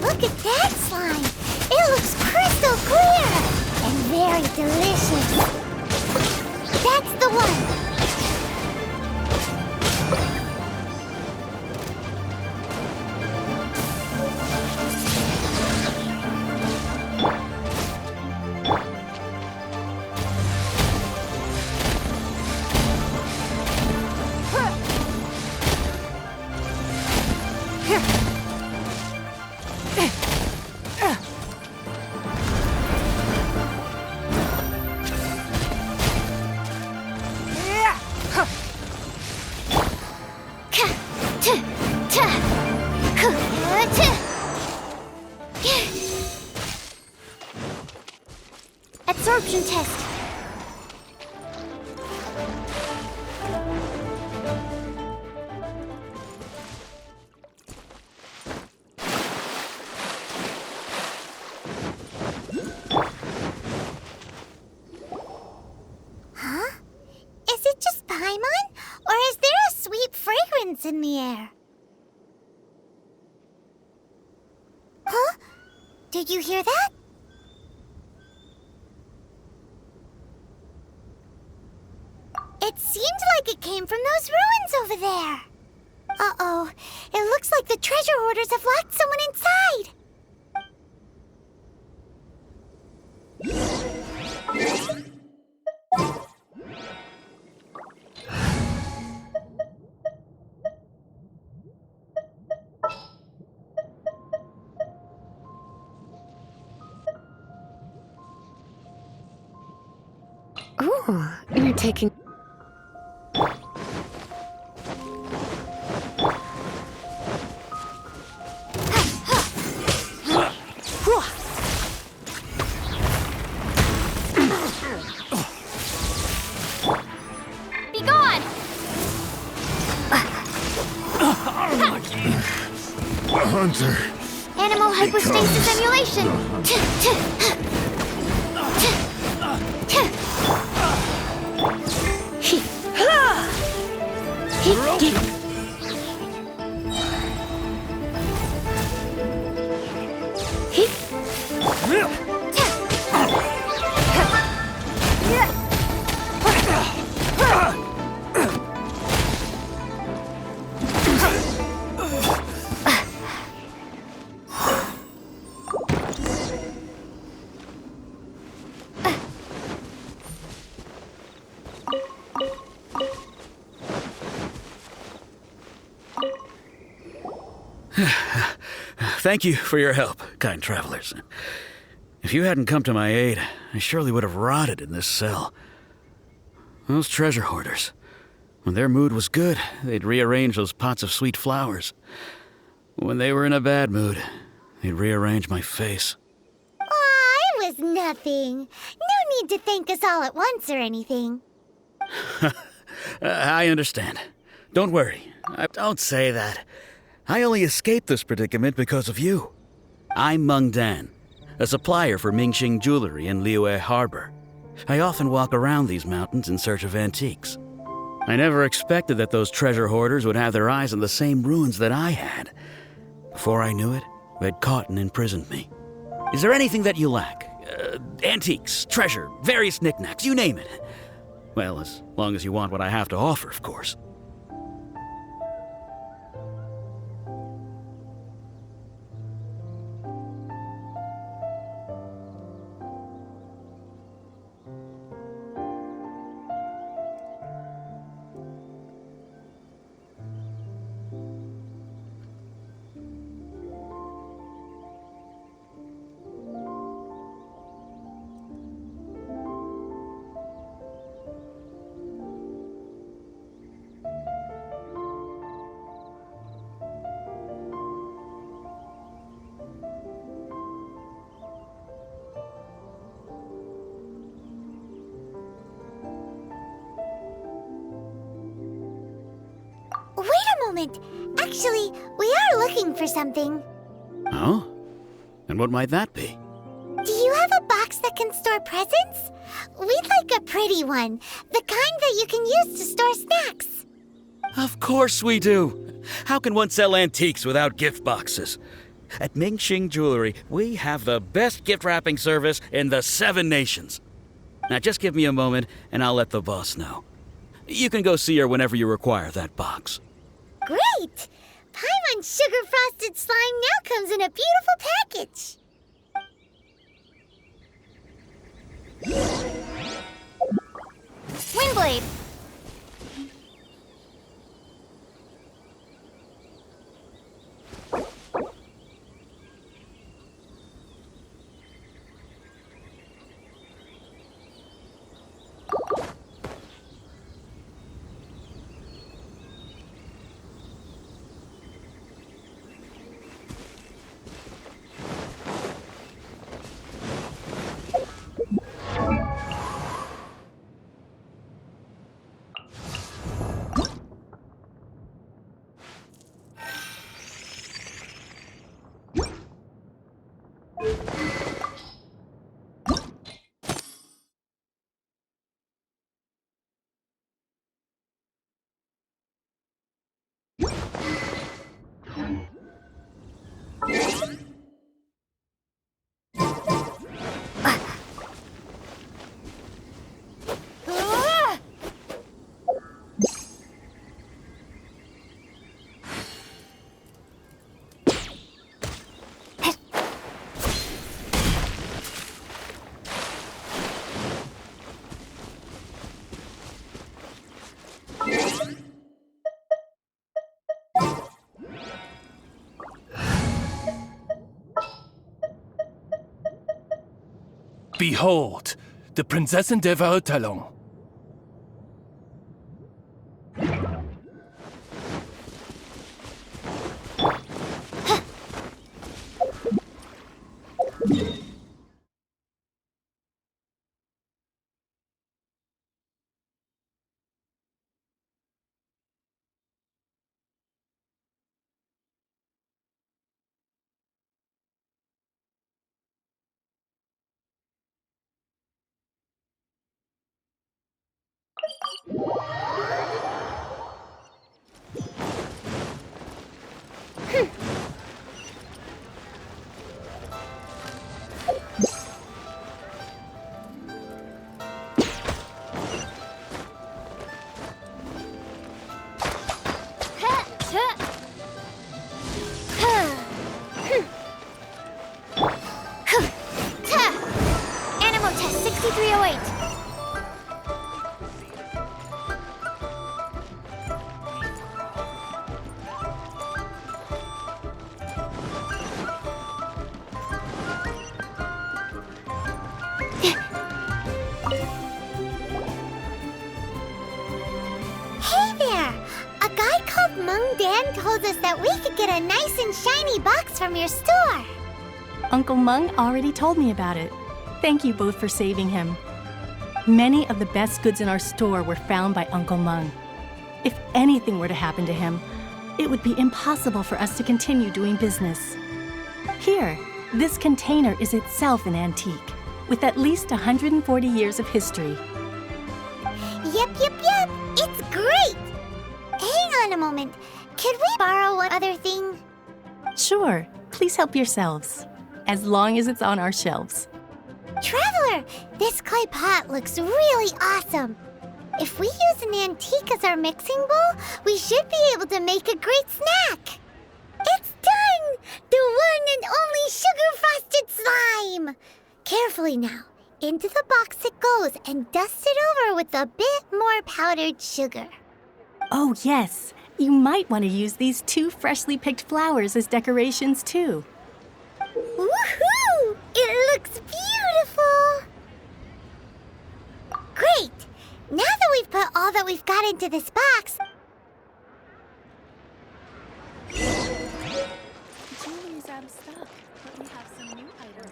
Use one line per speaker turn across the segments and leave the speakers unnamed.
Look at that slime! It looks crystal clear! And very delicious! That's the one! Absorption test. Huh? Is it just Paimon? Or is there a sweet fragrance in the air? Huh? Did you hear that? It seemed like it came from those ruins over there. Uh-oh. It looks like the treasure hoarders have locked someone inside.
Oh, you're taking...
Be gone!
Hunter!
Animal hypostasis emulation!
Thank you for your help, kind travelers. If you hadn't come to my aid, I surely would have rotted in this cell. Those treasure hoarders, when their mood was good, they'd rearrange those pots of sweet flowers. When they were in a bad mood, they'd rearrange my face.
Aw, it was nothing. No need to thank us all at once or anything.
I understand. Don't worry. Don't say that. I only escaped this predicament because of you. I'm Meng Dan, a supplier for Mingxing Jewelry in Liyue Harbor. I often walk around these mountains in search of antiques. I never expected that those treasure hoarders would have their eyes on the same ruins that I had. Before I knew it, they'd caught and imprisoned me. Is there anything that you lack? Antiques, treasure, various knickknacks, you name it. Well, as long as you want what I have to offer, of course.
Wait a moment. Actually, we are looking for something.
Oh? And what might that be?
Do you have a box that can store presents? We'd like a pretty one. The kind that you can use to store snacks.
Of course we do. How can one sell antiques without gift boxes? At Mingxing Jewelry, we have the best gift wrapping service in the 7 nations. Now just give me a moment and I'll let the boss know. You can go see her whenever you require that box.
Great! Paimon Sugar Frosted Slime now comes in a beautiful package. Windblade.
Behold, the Prinzessin der Vertalung.
Animal test 6308. Hey there! A guy called Mung Dan told us that we could get a nice and shiny box from your store.
Uncle Mung already told me about it. Thank you both for saving him. Many of the best goods in our store were found by Uncle Mung. If anything were to happen to him, it would be impossible for us to continue doing business. Here, this container is itself an antique. with at least 140 years of history.
Yep. It's great! Hang on a moment. Could we borrow one other thing?
Sure, please help yourselves, as long as it's on our shelves.
Traveler, this clay pot looks really awesome. If we use an antique as our mixing bowl, we should be able to make a great snack. It's done! The one and only sugar-frosted slime! Carefully now. Into the box it goes and dust it over with a bit more powdered sugar.
Oh yes, you might want to use these 2 freshly picked flowers as decorations too.
Woohoo! It looks beautiful! Great! Now that we've put all that we've got into this box...
Julie's out of stock, but we have some new items.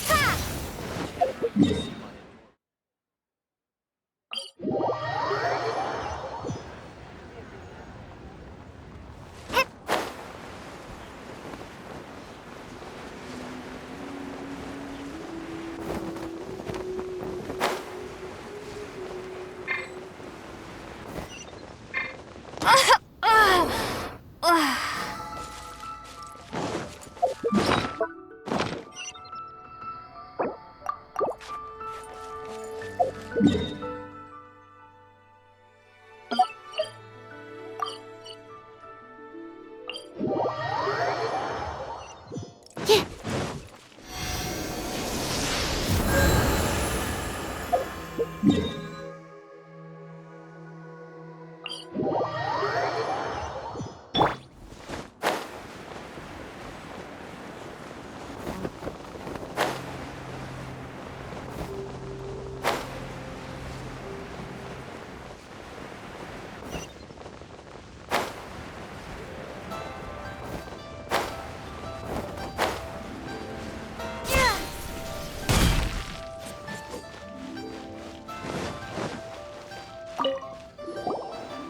Ha!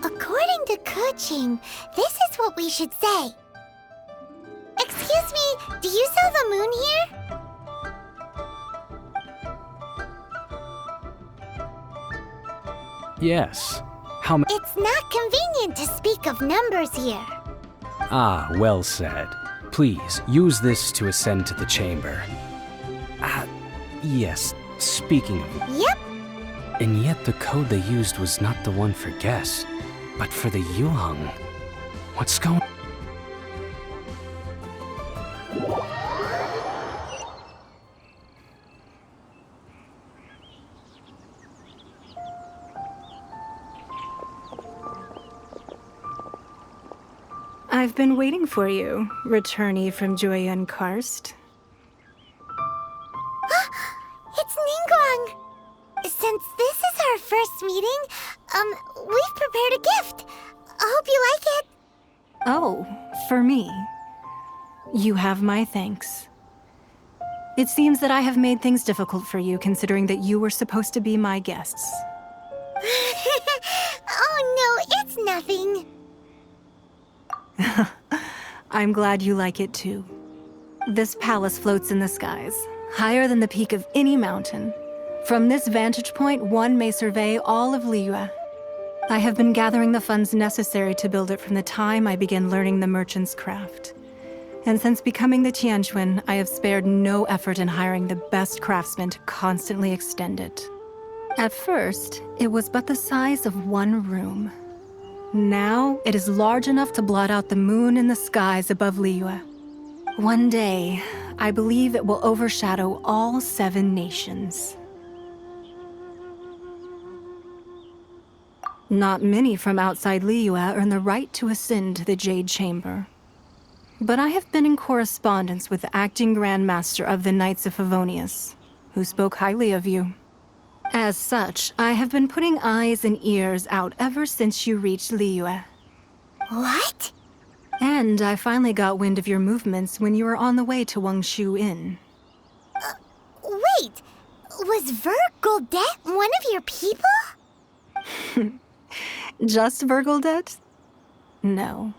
According to Kuching, this is what we should say. Excuse me, do you sell the moon here?
Yes. How many?
It's not convenient to speak of numbers here.
Ah, well said. Please, use this to ascend to the chamber. Yes, speaking of...
Yep.
And yet the code they used was not the one for guess, but for the Yuheng. What's going...
I've been waiting for you, returnee from Joyun Karst.
It's Ningguang. Since this is our first meeting, we've prepared a gift. I hope you like it.
Oh, for me. You have my thanks. It seems that I have made things difficult for you, considering that you were supposed to be my guests.
Oh no, it's nothing.
I'm glad you like it too. This palace floats in the skies, higher than the peak of any mountain. From this vantage point, one may survey all of Liyue. I have been gathering the funds necessary to build it from the time I began learning the merchant's craft. And since becoming the Tianquan, I have spared no effort in hiring the best craftsmen to constantly extend it. At first, it was but the size of one room. Now, it is large enough to blot out the moon in the skies above Liyue. One day, I believe it will overshadow all 7 nations. Not many from outside Liyue earn the right to ascend to the Jade Chamber. But I have been in correspondence with the acting Grand Master of the Knights of Favonius, who spoke highly of you. As such, I have been putting eyes and ears out ever since you reached Liyue.
What?
And I finally got wind of your movements when you were on the way to Wangshu Inn.
Wait, was Vergoldet one of your people?
Just Vergoldet? No.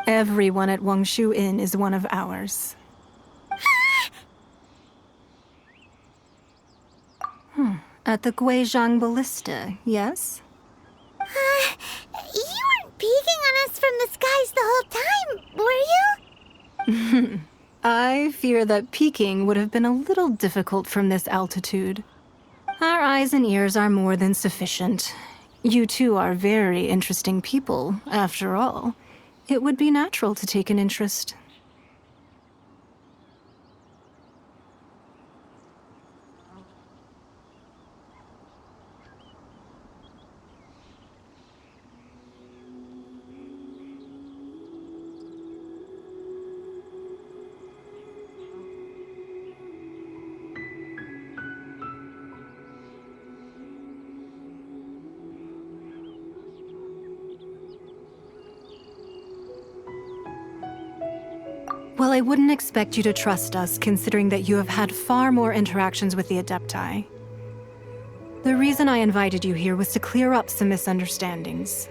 Everyone at Wangshu Inn is one of ours. At the Guizhang Ballista, yes?
You weren't peeking on us from the skies the whole time, were you?
I fear that peeking would have been a little difficult from this altitude. Our eyes and ears are more than sufficient. You two are very interesting people, after all. It would be natural to take an interest. Well, I wouldn't expect you to trust us, considering that you have had far more interactions with the Adepti. The reason I invited you here was to clear up some misunderstandings.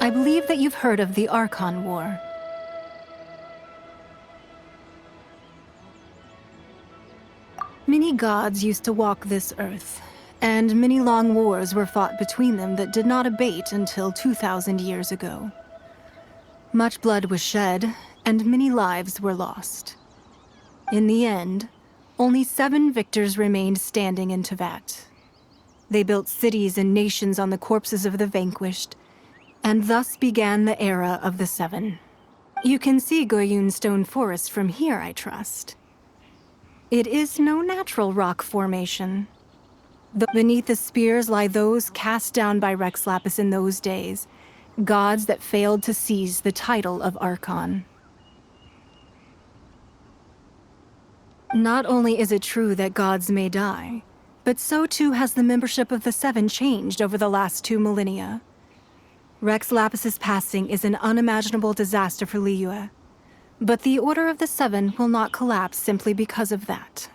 I believe that you've heard of the Archon War. Many gods used to walk this earth, and many long wars were fought between them that did not abate until 2,000 years ago. Much blood was shed, and many lives were lost. In the end, only 7 victors remained standing in Tevat. They built cities and nations on the corpses of the vanquished, and thus began the era of the 7. You can see Goyun Stone Forest from here, I trust. It is no natural rock formation. Beneath the spears lie those cast down by Rex Lapis in those days, gods that failed to seize the title of Archon. Not only is it true that gods may die, but so too has the membership of the 7 changed over the last 2 millennia. Rex Lapis's passing is an unimaginable disaster for Liyue, but the Order of the 7 will not collapse simply because of that.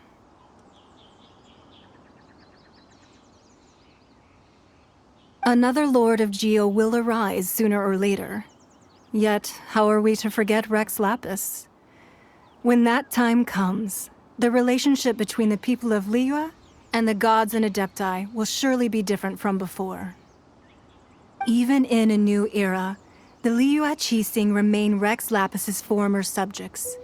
Another Lord of Geo will arise sooner or later. Yet, how are we to forget Rex Lapis? When that time comes, the relationship between the people of Liyue and the gods and Adepti will surely be different from before. Even in a new era, the Liyue Qixing remain Rex Lapis's former subjects.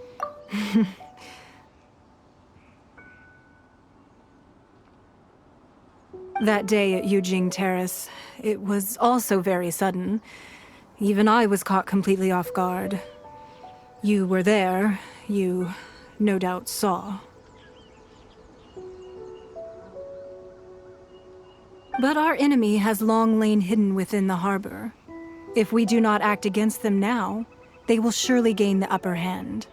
That day at Yujing Terrace, it was also very sudden. Even I was caught completely off guard. You were there, you no doubt saw. But our enemy has long lain hidden within the harbor. If we do not act against them now, they will surely gain the upper hand.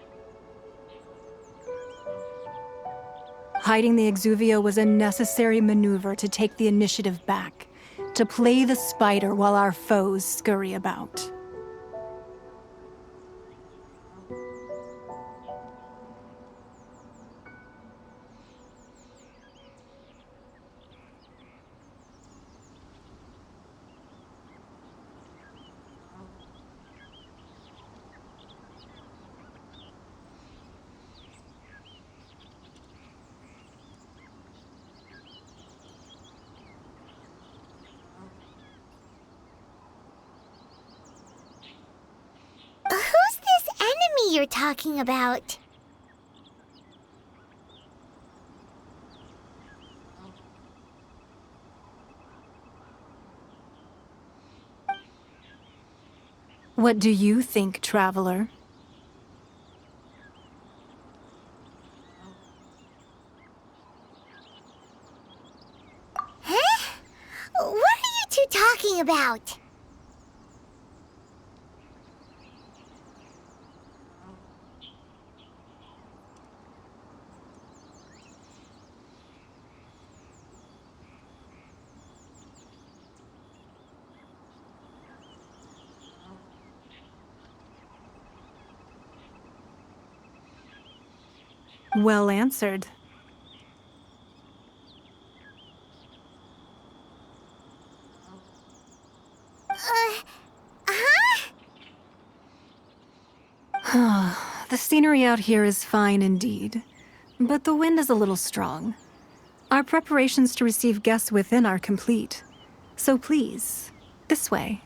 Hiding the Exuvio was a necessary maneuver to take the initiative back, to play the spider while our foes scurry about.
Who's this enemy you're talking about?
What do you think, traveler?
Huh? What are you two talking talking about?
Well answered. The scenery out here is fine indeed, but the wind is a little strong. Our preparations to receive guests within are complete. So please, this way.